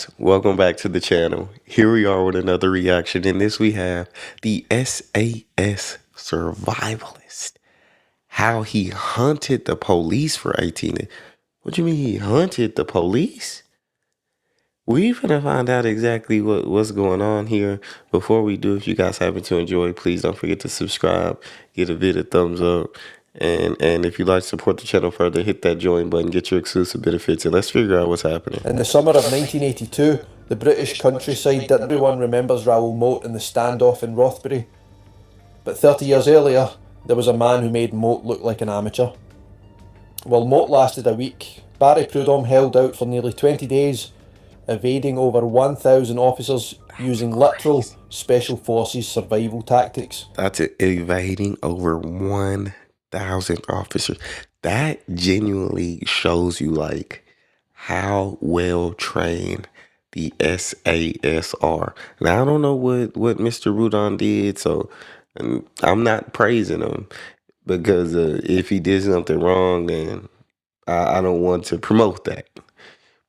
guys, welcome back to the channel. Here we are with another reaction. In this we have the SAS Survivalist. How he hunted the police for 18. What do you mean he hunted the police? We finna find out exactly what's going on here. Before we do, if you guys happen to enjoy, please don't forget to subscribe, give the video a thumbs up, and if you'd like to support the channel further, hit that join button, get your exclusive benefits, and let's figure out what's happening. In the summer of 1982, the British countryside, everyone remembers Raoul Moat and the standoff in Rothbury. But 30 years earlier, there was a man who made Moat look like an amateur. While Moat lasted a week, Barry Prudom held out for nearly 20 days, evading over 1,000 officers using literal Special Forces survival tactics. That's it, evading over 1,000 officers. That genuinely shows you like how well trained the SAS are. Now I don't know what Mr. Prudom did, so I'm not praising him because if he did something wrong, then I don't want to promote that.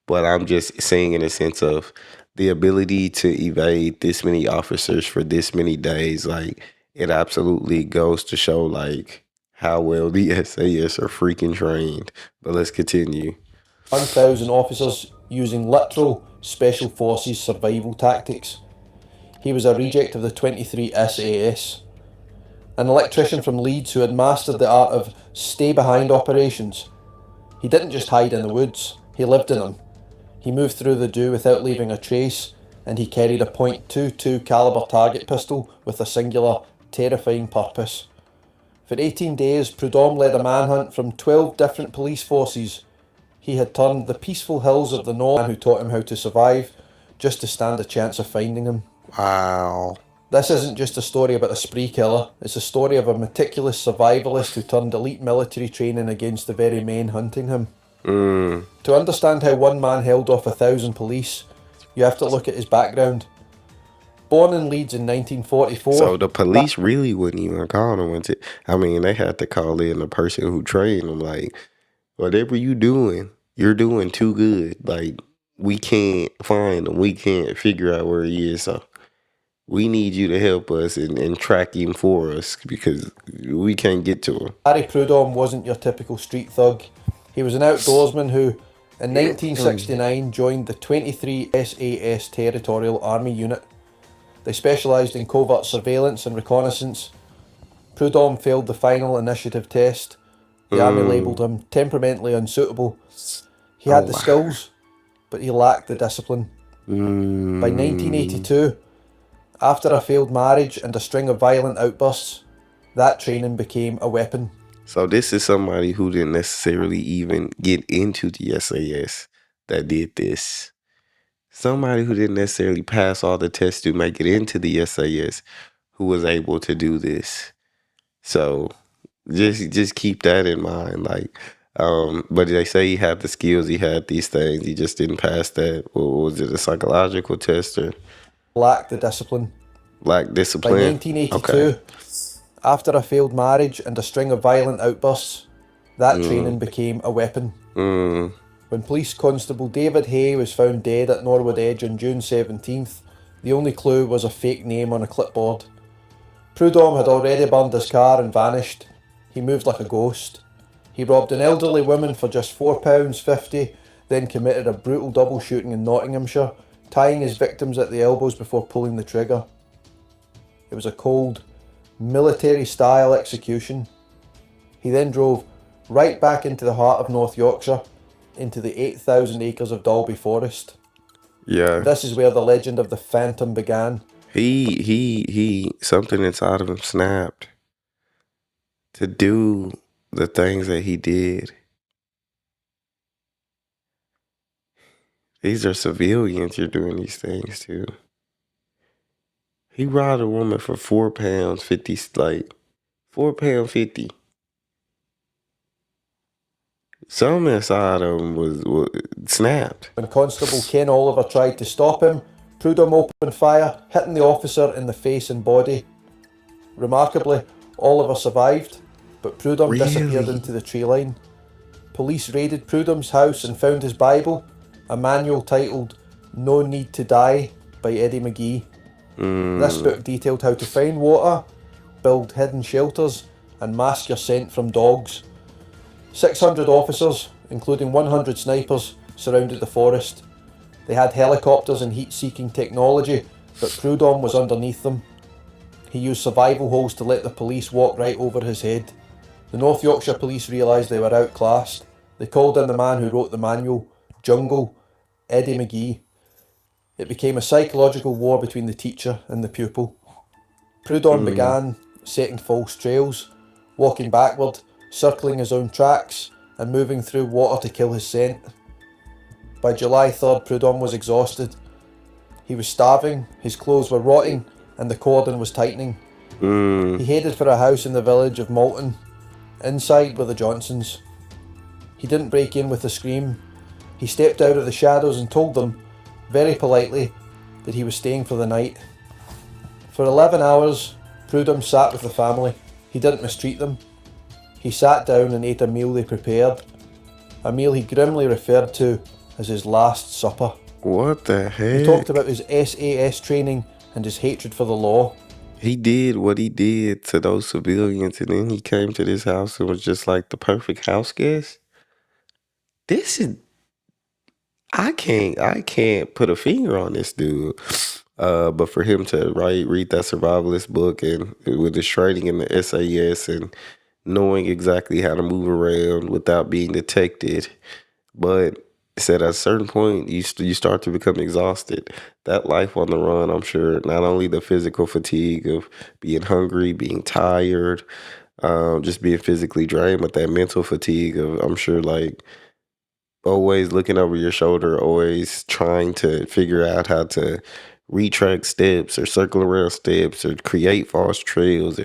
But I'm just saying in a sense of the ability to evade this many officers for this many days, like it absolutely goes to show like how well the SAS are freaking trained. But let's continue. 1,000 officers using literal Special Forces survival tactics. He was a reject of the 23 SAS. An electrician from Leeds who had mastered the art of stay-behind operations. He didn't just hide in the woods, he lived in them. He moved through the dew without leaving a trace, and he carried a .22 caliber target pistol with a singular, terrifying purpose. For 18 days, Prudom led a manhunt from 12 different police forces. He had turned the peaceful hills of the north, who taught him how to survive, just to stand a chance of finding him. Wow. This isn't just a story about a spree killer, it's a story of a meticulous survivalist who turned elite military training against the very men hunting him. To understand how one man held off 1,000 police, you have to look at his background. Born in Leeds in 1944. So the police really wouldn't even call him. I mean, they had to call in the person who trained them. Like, whatever you doing, you're doing too good. Like, we can't find him. We can't figure out where he is. So we need you to help us and track him for us because we can't get to him. Barry Prudom wasn't your typical street thug. He was an outdoorsman who, in 1969, joined the 23 SAS Territorial Army Unit. They specialised in covert surveillance and reconnaissance. Prudom failed the final initiative test. The army labelled him temperamentally unsuitable. He had the skills, but he lacked the discipline. By 1982, after a failed marriage and a string of violent outbursts, that training became a weapon. So this is somebody who didn't necessarily even get into the SAS that did this. Somebody who didn't necessarily pass all the tests to make it into the SAS who was able to do this. So just keep that in mind. Like, but they say he had the skills, he had these things, he just didn't pass that. What was it, a psychological test or? Lacked the discipline. Lacked discipline. By 1982, after a failed marriage and a string of violent outbursts, that training became a weapon. When Police Constable David Hay was found dead at Norwood Edge on June 17th, the only clue was a fake name on a clipboard. Prudom had already burned his car and vanished. He moved like a ghost. He robbed an elderly woman for just £4.50, then committed a brutal double shooting in Nottinghamshire, tying his victims at the elbows before pulling the trigger. It was a cold, military-style execution. He then drove right back into the heart of North Yorkshire, into the 8,000 acres of Dalby Forest. Yeah. This is where the legend of the Phantom began. Something inside of him snapped to do the things that he did. These are civilians you're doing these things to. He robbed a woman for £4.50, like £4.50. Something inside of him was snapped. When Constable Ken Oliver tried to stop him, Prudom opened fire, hitting the officer in the face and body. Remarkably, Oliver survived, but Prudom disappeared into the tree line. Police raided Prudom's house and found his Bible, a manual titled No Need to Die by Eddie McGee. This book detailed how to find water, build hidden shelters, and mask your scent from dogs. 600 officers, including 100 snipers, surrounded the forest. They had helicopters and heat-seeking technology, but Prudom was underneath them. He used survival holes to let the police walk right over his head. The North Yorkshire police realised they were outclassed. They called in the man who wrote the manual, Jungle, Eddie McGee. It became a psychological war between the teacher and the pupil. Prudom began setting false trails, walking backward, circling his own tracks, and moving through water to kill his scent. By July 3rd, Prudom was exhausted. He was starving, his clothes were rotting, and the cordon was tightening. He headed for a house in the village of Malton. Inside were the Johnsons. He didn't break in with a scream. He stepped out of the shadows and told them, very politely, that he was staying for the night. For 11 hours, Prudom sat with the family. He didn't mistreat them. He sat down and ate a meal they prepared, a meal he grimly referred to as his last supper. What the heck? He talked about his SAS training and his hatred for the law. He did what he did to those civilians, and then he came to this house and was just like the perfect house guest. This is I can't put a finger on this dude. But for him to read that survivalist book and with his training in the SAS and knowing exactly how to move around without being detected, but said at a certain point you start to become exhausted. That life on the run, I'm sure, not only the physical fatigue of being hungry, being tired, just being physically drained, but that mental fatigue of, I'm sure, like always looking over your shoulder, always trying to figure out how to retract steps or circle around steps or create false trails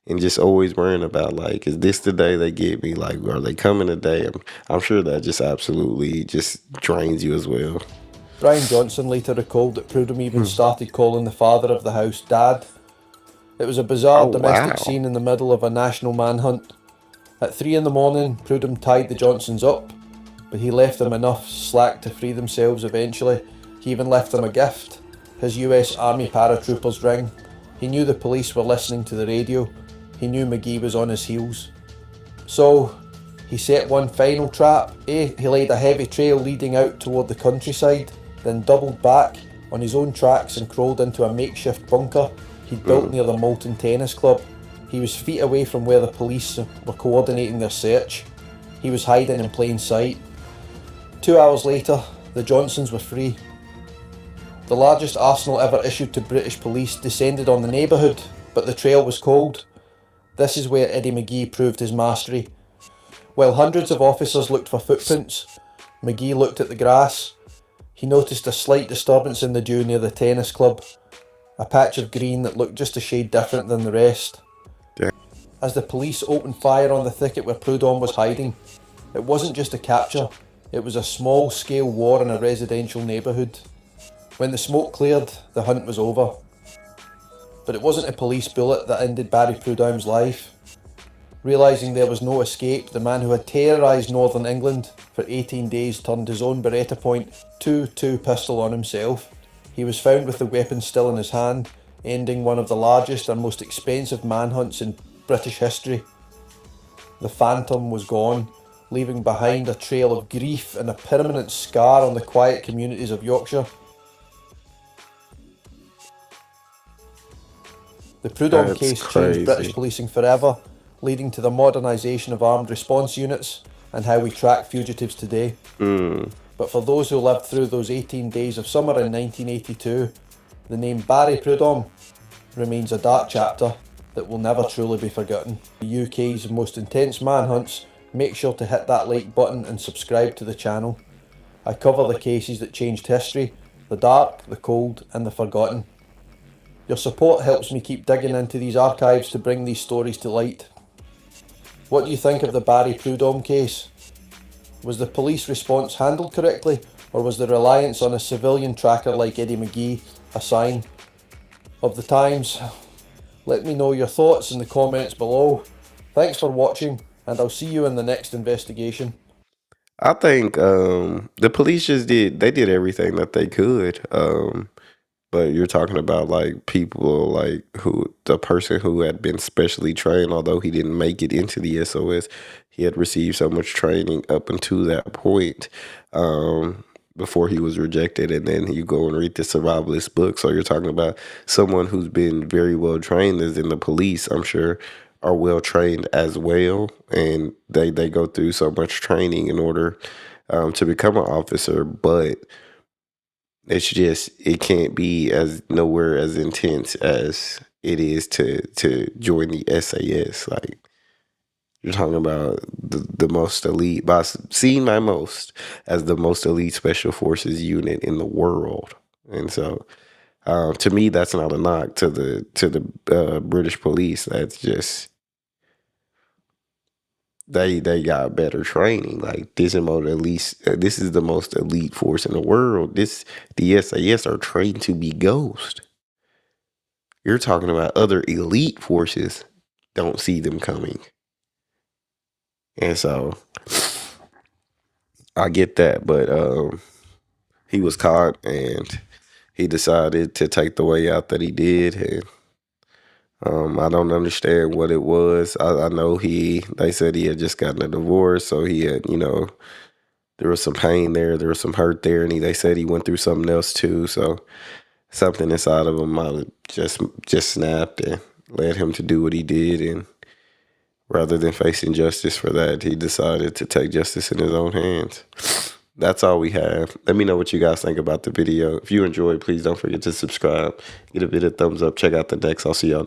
and just always worrying about, like, is this the day they get me? Like, are they coming today? I'm sure that just absolutely just drains you as well. Brian Johnson later recalled that Prudom even started calling the father of the house Dad. It was a bizarre domestic scene in the middle of a national manhunt. At 3 in the morning, Prudom tied the Johnsons up, but he left them enough slack to free themselves eventually. He even left them a gift, his US Army paratroopers ring. He knew the police were listening to the radio. He knew McGee was on his heels. So, he set one final trap. He laid a heavy trail leading out toward the countryside, then doubled back on his own tracks and crawled into a makeshift bunker he'd built near the Malton Tennis Club. He was feet away from where the police were coordinating their search. He was hiding in plain sight. 2 hours later, the Johnsons were free. The largest arsenal ever issued to British police descended on the neighbourhood, but the trail was cold. This is where Eddie McGee proved his mastery. While hundreds of officers looked for footprints, McGee looked at the grass. He noticed a slight disturbance in the dew near the tennis club, a patch of green that looked just a shade different than the rest. As the police opened fire on the thicket where Prudom was hiding, it wasn't just a capture, it was a small-scale war in a residential neighbourhood. When the smoke cleared, the hunt was over. But it wasn't a police bullet that ended Barry Prudom's life. Realising there was no escape, the man who had terrorised northern England for 18 days turned his own Beretta Point .22 pistol on himself. He was found with the weapon still in his hand, ending one of the largest and most expensive manhunts in British history. The Phantom was gone, leaving behind a trail of grief and a permanent scar on the quiet communities of Yorkshire. The Prudom case changed British policing forever, leading to the modernisation of armed response units and how we track fugitives today. But for those who lived through those 18 days of summer in 1982, the name Barry Prudom remains a dark chapter that will never truly be forgotten. The UK's most intense manhunts. Make sure to hit that like button and subscribe to the channel. I cover the cases that changed history, the dark, the cold and the forgotten. Your support helps me keep digging into these archives to bring these stories to light. What do you think of the Barry Prudom case? Was the police response handled correctly, or was the reliance on a civilian tracker like Eddie McGee a sign of the times? Let me know your thoughts in the comments below. Thanks for watching, and I'll see you in the next investigation. I think the police just did everything that they could. But you're talking about like people like who the person who had been specially trained, although he didn't make it into the SOS, he had received so much training up until that point, before he was rejected. And then you go and read the survivalist book. So you're talking about someone who's been very well trained, as in the police, I'm sure, are well trained as well. And they go through so much training in order to become an officer. But it's just it can't be as nowhere as intense as it is to join the SAS. Like you're talking about the most elite, by seen by most as the most elite special forces unit in the world. And so, to me, that's not a knock to the British police. That's just they got better training. Like this is more elite. This is the most elite force in the world. The SAS are trained to be ghost. You're talking about other elite forces don't see them coming. And so I get that, but he was caught and he decided to take the way out that he did. And I don't understand what it was. I know they said he had just gotten a divorce, so he had, there was some pain there was some hurt there, and they said he went through something else too. So something inside of him might have just snapped and led him to do what he did. And rather than facing justice for that, he decided to take justice in his own hands. That's all we have. Let me know what you guys think about the video. If you enjoyed, please don't forget to subscribe. Give it a thumbs up. Check out the decks. I'll see y'all.